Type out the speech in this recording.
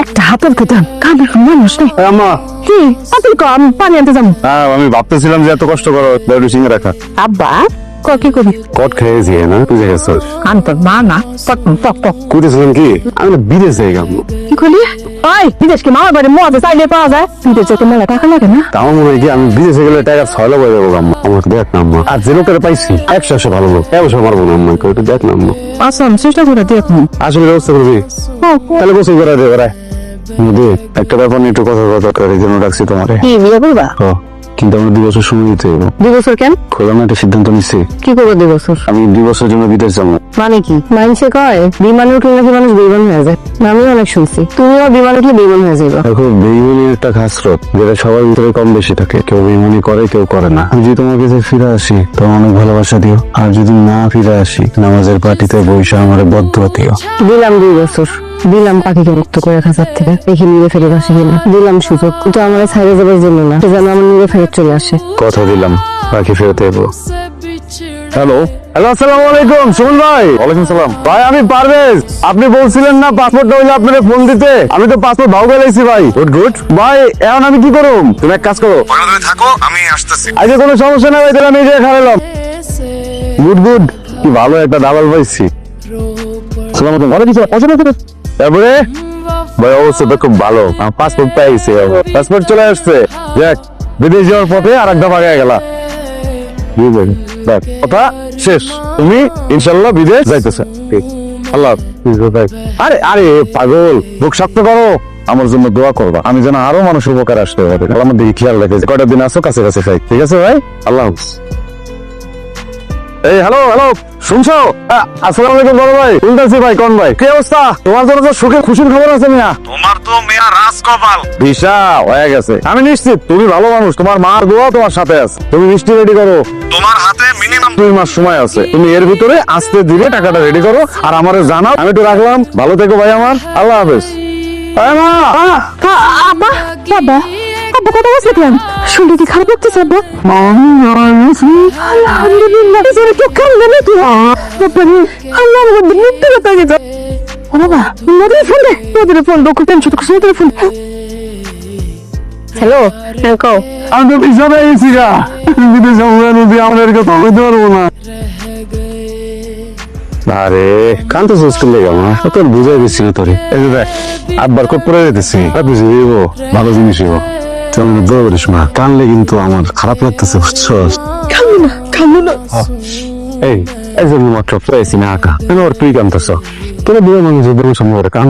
একটা হাতের কথা কামের মানুষ নেই। আম্মা কি আপনি কম পানি আনতে যাবো? আমি ভাবতেছিলাম যে এত কষ্ট করো বেরু সিংহে রাখা আব্বা কি করি কট খেয়েছি না বুঝে গেছো আনতো মা না টক টক কইতেছিলাম কি আমি না বিদেশ যাই গামু কি করলি? ওই বিদেশ কি মামার বাড়ি মজা চাইলে পাওয়া যায়? বিদেশ যেতে মেলা টাকা লাগে না? আমার মনে হয় কি আমি বিদেশে গেলে টাকা ছয় লাখ হয়ে যাবো আম্মা আমার দেখ না আম্মা আর যে লোকের পাইছি 100 ভালো লোক এবছর মারবো না আম্মা ওটা দেখ না আম্মা আচ্ছা চেষ্টা করে দেখুন। আসলে ব্যবস্থা করবি তাহলে গোসল করে দে ওরা একটা ব্যাপার নিয়ে একটু কথা দরকার এই জন্য ডাকছি তোমারে কি বিয়ে করবা? কিন্তু আমরা 2 বছর সময় দিতে হবে 2 বছর কেন? খোলাম একটা সিদ্ধান্ত নিচ্ছি কি করবো 2 বছর? আমি 2 বছরের জন্য বিদেশ যাবো মানে কি মানুষে কয় বিমান উঠলে নাকি মানুষ বেইমান হয়ে যায়? আমি অনেক শুনছি তুমিও বিমান উঠলে বেইমান হয়ে যাবে। দেখো বেইমানির একটা খাসরত যেটা সবার ভিতরে কম বেশি থাকে কেউ বেইমানি করে কেউ করে না আমি যদি তোমার কাছে ফিরে আসি তোমার অনেক ভালোবাসা দিও আর যদি না ফিরে আসি নামাজের পার্টিতে বৈশা আমার বদুয়া দিও দিলাম 2 বছর দিলাম পাখিকে মুক্ত করে খাঁচার থেকে দেখি নিয়ে ফেরত আসে কিনা দিলাম সুযোগ কিন্তু আমার ছাইড়ে যাবার জন্য না যেন আমার নিয়ে ফেরত চলে আসে। কথা দিলাম পাখি ফেরত এলো হ্যালো হ্যালো আসসালামু আলাইকুম সুমন ভাই ওয়ালাইকুম সালাম ভাই আমি পারভেজ আপনি বলছিলেন না পাসপোর্টটা হইলে আপনারে ফোন দিতে আমি তো পাসপোর্ট ভাও গেলাইছি ভাই গুড গুড ভাই এখন আমি কি করব তুমি এক কাজ করো তুমি থাকো আমি আসতেছি আজকে কোনো সমস্যা নাই ভাই তাহলে আমি যে খাইলাম গুড গুড কি ভালো একটা ডাবল পাইছি সালাম আলাইকুম ভালো কিছু পছন্দ করে তারপরে ভাই অবস্থা খুব ভালো আমার পাসপোর্ট পাইছি পাসপোর্ট চলে আসছে দেখ বিদেশ যাওয়ার পথে আর একটা ভাগে গেলা কথা শেষ তুমি ইনশাল্লাহ বিদেশ যাইতেছে আল্লাহ আরে আরে পাগল বুক শক্ত করো আমার জন্য দোয়া করবা আমি যেন আরো মানুষের উপকার আসতে হবে আমার দিকে খেয়াল রেখে কয়টা দিন আসো কাছে কাছে খাই ঠিক আছে ভাই আল্লাহ হাফেজ এই হ্যালো হ্যালো শুনছো আসসালামু আলাইকুম বড় ভাই শুনতেছি ভাই কোন ভাই কি অবস্থা তোমার জন্য তো সুখে খুশির খবর আছে মিয়া তোমার তো মেয়া রাজকপাল ভিসা হয়ে গেছে আমি নিশ্চিত তুমি ভালো মানুষ তোমার মার দোয়া তোমার সাথে আছে তুমি মিষ্টি রেডি করো তোমার হাতে মিনিমাম 2 মাস সময় আছে তুমি এর ভিতরে আস্তে ধীরে টাকাটা রেডি করো আর আমারে জানাও আমি একটু রাখলাম ভালো থেকো ভাই আমার আল্লাহ হাফেজ মা আব্বা বাবা আব্বা কথা বলছে কেন? শুনলে কি খারাপ লাগতেছে আব্বা? আলহামদুলিল্লাহ এজন্য কেউ কান্দে না তো বাবারে আল্লাহ আমাদের মুক্তি কথা গেছে ও বাবা নদীর ফোন দে টেনশন করছো নদীর ফোন হ্যালো কও আমি তো ভিসা পেয়েছি গা বিদেশে নদী আমাদের কথা বলতে পারবো না আরে কান্ত সোচ করলে আমার তোর বুঝাই দিচ্ছি না তোরে এই যে দেখ আব্বার কোট পরে যেতেছি বুঝে দিব ভালো জিনিস হইব তুমি দোয়া করিস মা কানলে কিন্তু আমার খারাপ লাগতেছে বুঝছো কান্দো না এই জন্য মাত্র পেয়েছি না আঁকা তুই কানতেছ তোরা বিয়ে মানুষ সম্ভব কান